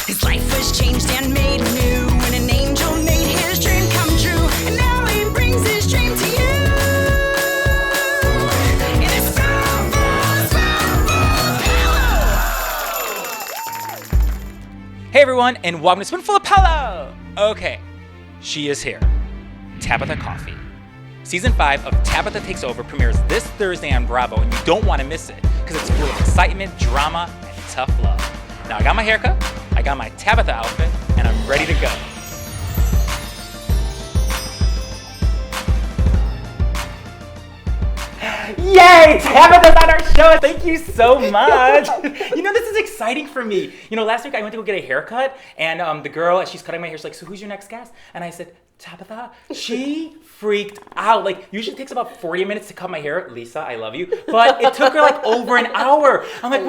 His life was changed and made new when an angel made his dream come true. And now he brings his dream to you. In a Hey everyone, and welcome to Spoonful of Pillow! Okay, she is here. Tabatha Coffey. Season 5 of Tabatha Takes Over premieres this Thursday on Bravo, and you don't want to miss it, because it's full of excitement, drama, and tough love. Now I got my haircut, I got my Tabatha outfit, and I'm ready to go. Yay! Tabatha's on our show! Thank you so much! This is exciting for me. Last week I went to go get a haircut, and the girl, as she's cutting my hair, she's like, so who's your next guest? And I said, Tabatha. She freaked out. Usually it takes about 40 minutes to cut my hair. Lisa, I love you. But it took her over an hour. I'm like,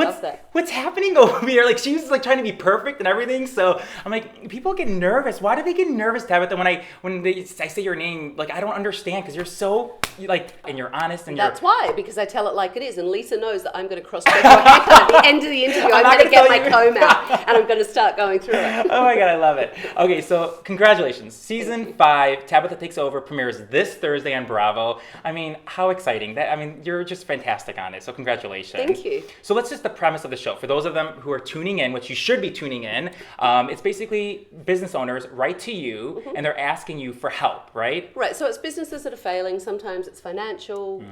what's happening over here? She was trying to be perfect and everything. So I'm like, people get nervous. Why do they get nervous, Tabatha, when I say your name? I don't understand, because you're so, and you're honest. And That's why, because I tell it like it is. And Lisa knows that I'm going to cross-check your haircut at the end of the interview. I'm going to get my comb out and I'm going to start going through it. Oh my God, I love it. Okay, so congratulations. Season 5, Tabatha Takes Over, premieres this Thursday on Bravo. How exciting. You're just fantastic on it, so congratulations. Thank you. So let's just the premise of the show. For those of them who are tuning in, which you should be tuning in, it's basically business owners write to you and they're asking you for help, right? Right, so it's businesses that are failing. Sometimes it's financial,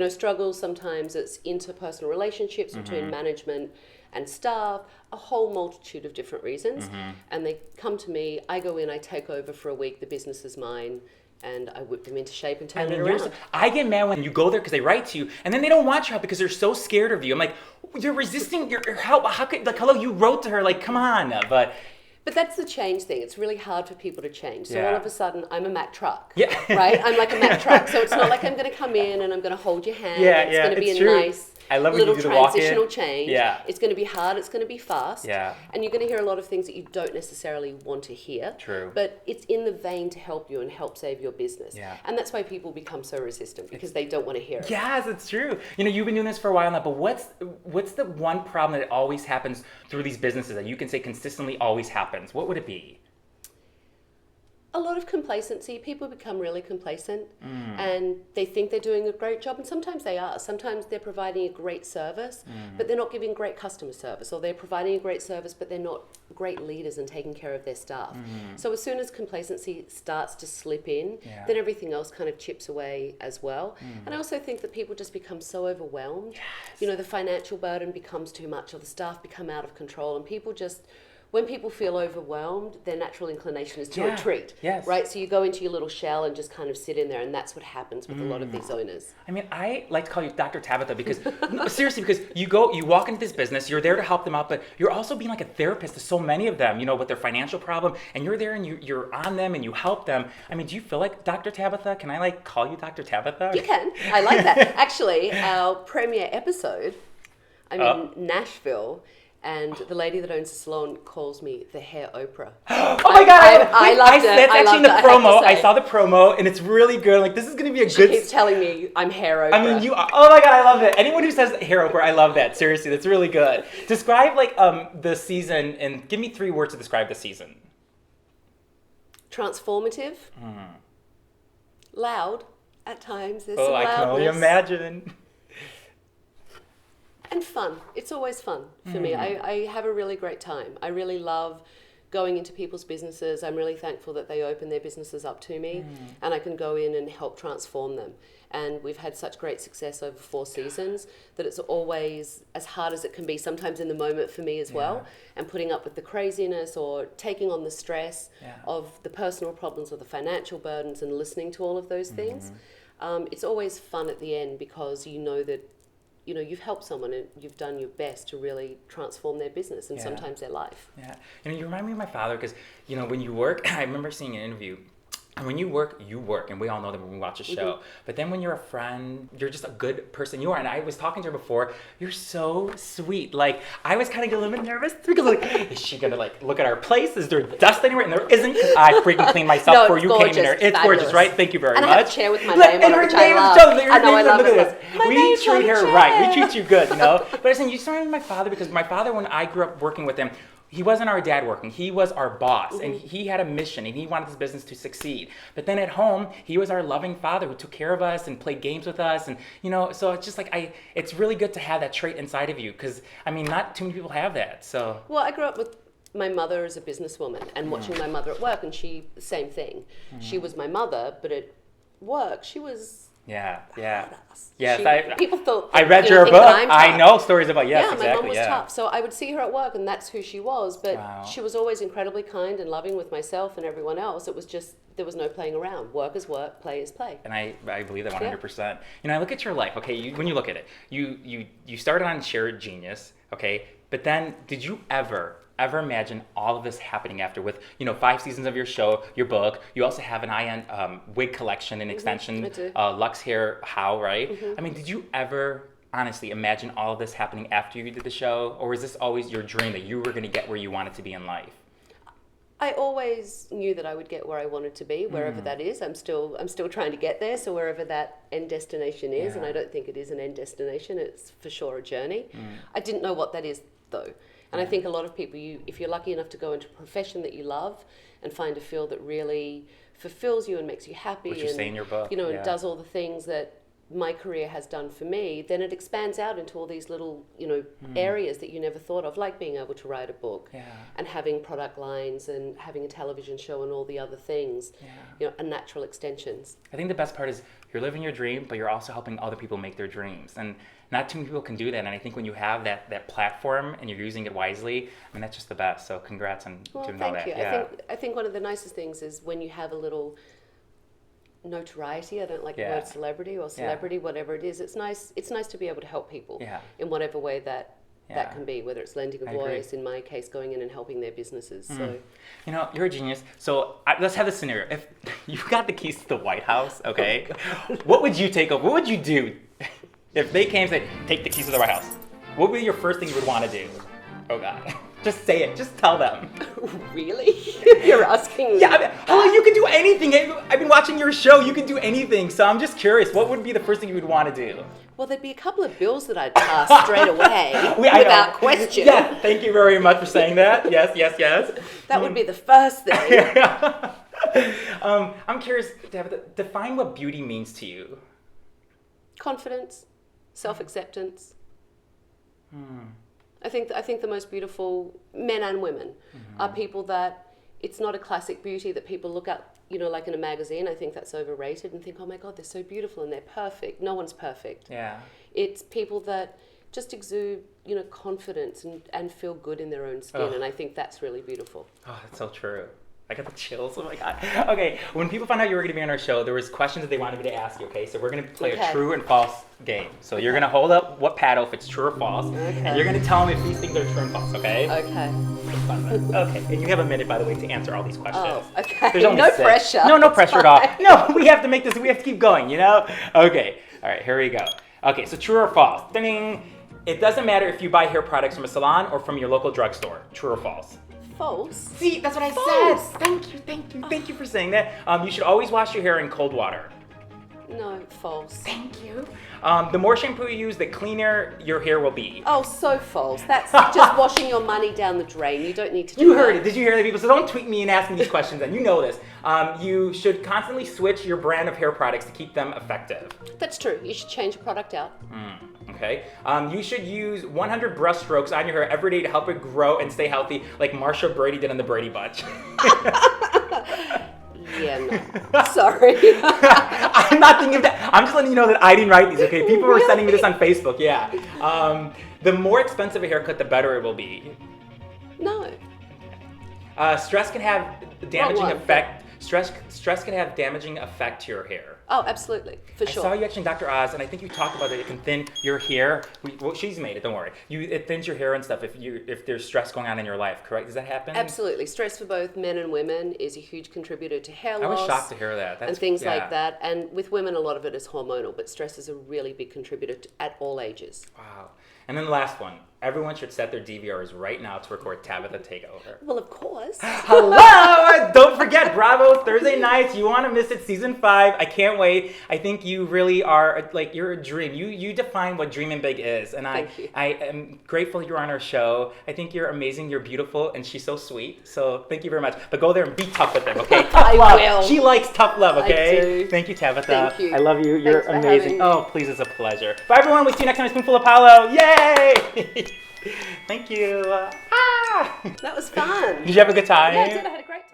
struggles. Sometimes it's interpersonal relationships between management and staff, a whole multitude of different reasons. And they come to me, I go in, I take over for a week, the business is mine, and I whip them into shape and turn it around. I get mad when you go there because they write to you, and then they don't want your help because they're so scared of you. I'm like, you're resisting your help. How could, hello, you wrote to her, come on. But that's the change thing. It's really hard for people to change. So Yeah. all of a sudden, I'm a Mack truck, Yeah. right? I'm like a Mack truck. So it's not like I'm going to come in and I'm going to hold your hand. Yeah, it's going to be it's a true. nice I love when little you do the walk-in. transitional change. Yeah. It's going to be hard. It's going to be fast. Yeah. And you're going to hear a lot of things that you don't necessarily want to hear. True. But it's in the vein to help you and help save your business. Yeah. And that's why people become so resistant, because they don't want to hear it. Yes, it's true. You've been doing this for a while now, but what's the one problem that always happens through these businesses that you can say consistently always happens? What would it be? A lot of complacency. People become really complacent and they think they're doing a great job, and sometimes they are. Sometimes they're providing a great service, but they're not giving great customer service, or they're providing a great service, but they're not great leaders and taking care of their staff. So as soon as complacency starts to slip in, then everything else kind of chips away as well. And I also think that people just become so overwhelmed. Yes. The financial burden becomes too much, or the staff become out of control, and people just... When people feel overwhelmed, their natural inclination is to retreat, yes. right? So you go into your little shell and just kind of sit in there, and that's what happens with a lot of these owners. I like to call you Dr. Tabatha because, no, seriously, because you walk into this business, you're there to help them out, but you're also being like a therapist to so many of them, with their financial problem, and you're there and you're on them and you help them. Do you feel like Dr. Tabatha? Can I call you Dr. Tabatha? You can. I like that. Actually, our premiere episode, I'm in Nashville, and the lady that owns the salon calls me the hair Oprah. Oh my God! I loved it. That's actually in the I promo. I saw the promo, and it's really good. This is going to be a She good... keeps telling me I'm hair Oprah. you are. Oh my God, I love it. Anyone who says hair Oprah, I love that. Seriously, that's really good. Describe the season, and give me 3 words to describe the season. Transformative. Loud at times. There's some I loudness. can only imagine. And fun. It's always fun for me. I have a really great time. I really love going into people's businesses. I'm really thankful that they open their businesses up to me and I can go in and help transform them. And we've had such great success over 4 seasons that it's always as hard as it can be, sometimes in the moment for me as well, and putting up with the craziness or taking on the stress of the personal problems or the financial burdens and listening to all of those things. It's always fun at the end, because you know that you've helped someone and you've done your best to really transform their business and sometimes their life. Yeah. You remind me of my father, because, when you work, I remember seeing an interview. And when you work, and we all know that when we watch a show. But then when you're a friend, you're just a good person. You are. And I was talking to her before. You're so sweet. I was kind of a little bit nervous because, is she gonna look at our place? Is there dust anywhere? And there isn't, because I freaking cleaned myself before you came in there. It's fabulous. Gorgeous, right? Thank you very much. And I have a chair with my name on it, which I love. I love it. We treat her right. We treat you good, But I was saying, you started with my father, because my father, when I grew up working with him, he wasn't our dad working. He was our boss, and he had a mission, and he wanted this business to succeed. But then at home, he was our loving father who took care of us and played games with us, and so it's just like it's really good to have that trait inside of you, because I mean, not too many people have that. So well, I grew up with my mother as a businesswoman and watching my mother at work, and same thing. She was my mother, but at work, she was. Yeah. Yes, people thought. I read your book. I know stories about exactly. My mom was tough, so I would see her at work, and that's who she was. But she was always incredibly kind and loving with myself and everyone else. It was just there was no playing around. Work is work, play is play. And I believe that 100%. I look at your life. Okay, when you look at it, you started on Shared Genius. Okay, but then did you ever imagine all of this happening after with 5 seasons of your show, your book? You also have an high-end wig collection and extension, Luxe Hair How, right? I mean, did you ever honestly imagine all of this happening after you did the show, or was this always your dream that you were going to get where you wanted to be in life? I always knew that I would get where I wanted to be, wherever that is. I'm still trying to get there, so wherever that end destination is, and I don't think it is an end destination, it's for sure a journey. I didn't know what that is, though. And I think a lot of people, if you're lucky enough to go into a profession that you love and find a field that really fulfills you and makes you happy, which you say in your book, and does all the things that my career has done for me, then it expands out into all these little, areas that you never thought of, like being able to write a book and having product lines and having a television show and all the other things, and natural extensions. I think the best part is you're living your dream, but you're also helping other people make their dreams. And not too many people can do that. And I think when you have that platform and you're using it wisely, I mean, that's just the best. So congrats on doing all that. Thank you. Yeah. I think one of the nicest things is when you have a little notoriety. I don't like the word celebrity or celebrity, whatever it is. It's nice to be able to help people in whatever way that can be, whether it's lending a voice, in my case, going in and helping their businesses. So, you're a genius. So let's have this scenario. If you got the keys to the White House, okay, what would you take over? What would you do if they came and said, take the keys to the White House? What would be your first thing you would want to do? Oh, God. Just say it. Just tell them. Really? You're asking me? Yeah, you can do anything. I've been watching your show. You can do anything. So I'm just curious. What would be the first thing you would want to do? Well, there'd be a couple of bills that I'd pass straight away without question. Yeah, thank you very much for saying that. Yes. That would be the first thing. I'm curious, define what beauty means to you. Confidence, self-acceptance. I think the most beautiful men and women are people that it's not a classic beauty that people look at, like in a magazine. I think that's overrated and think, oh my God, they're so beautiful and they're perfect. No one's perfect. Yeah. It's people that just exude, confidence and feel good in their own skin. And I think that's really beautiful. Oh, that's so true. I got the chills. Oh my God. Okay, when people found out you were going to be on our show, there was questions that they wanted me to ask you, okay? So we're going to play a true and false game. So you're going to hold up what paddle if it's true or false. And you're going to tell them if these things are true and false, okay? Okay. Okay, and you have a minute, by the way, to answer all these questions. Oh, okay. There's only 6. Pressure. No pressure at all. No, we have to keep going, Okay, all right, here we go. Okay, so true or false? Ding. It doesn't matter if you buy hair products from a salon or from your local drugstore. True or false? False. See, that's what I said. Thank you for saying that. You should always wash your hair in cold water. No, false. Thank you. The more shampoo you use, the cleaner your hair will be. Oh, so false. That's just washing your money down the drain. You don't need to do You heard it. Did you hear that, people? So don't tweet me and ask me these questions, and you know this. You should constantly switch your brand of hair products to keep them effective. That's true. You should change a product out. Okay. You should use 100 brush strokes on your hair every day to help it grow and stay healthy, like Marsha Brady did on the Brady Bunch. Yeah, no. Sorry. I'm not thinking of that. I'm just letting you know that I didn't write these, okay? People were sending me this on Facebook, yeah. The more expensive a haircut, the better it will be. No. Stress can have damaging effect. Stress can have damaging effect to your hair. Oh, absolutely, for sure. I saw you actually in Dr. Oz, and I think you talked about it. It can thin your hair. Well, she's made it. Don't worry. It thins your hair and stuff if there's stress going on in your life. Correct? Does that happen? Absolutely. Stress for both men and women is a huge contributor to hair loss. I was shocked to hear that. And things like that. And with women, a lot of it is hormonal, but stress is a really big contributor at all ages. Wow. And then the last one. Everyone should set their DVRs right now to record Tabatha Takeover. Well, of course. Hello! Don't forget, Bravo, Thursday nights. You want to miss it, season 5. I can't wait. I think you really are, like, you're a dream. You define what dreaming big is. And I am grateful you're on our show. I think you're amazing, you're beautiful, and she's so sweet. So thank you very much. But go there and be tough with them, okay? Tough love. Will. She likes tough love, okay? I do. Thank you, Tabatha. Thank you. I love you. You're Thanks for amazing. having me. Oh, please, it's a pleasure. Bye, everyone. We see you next time on Spoonful Apollo. Yay! Thank you. That was fun. Did you have a good time? Yeah, I did. I had a great time.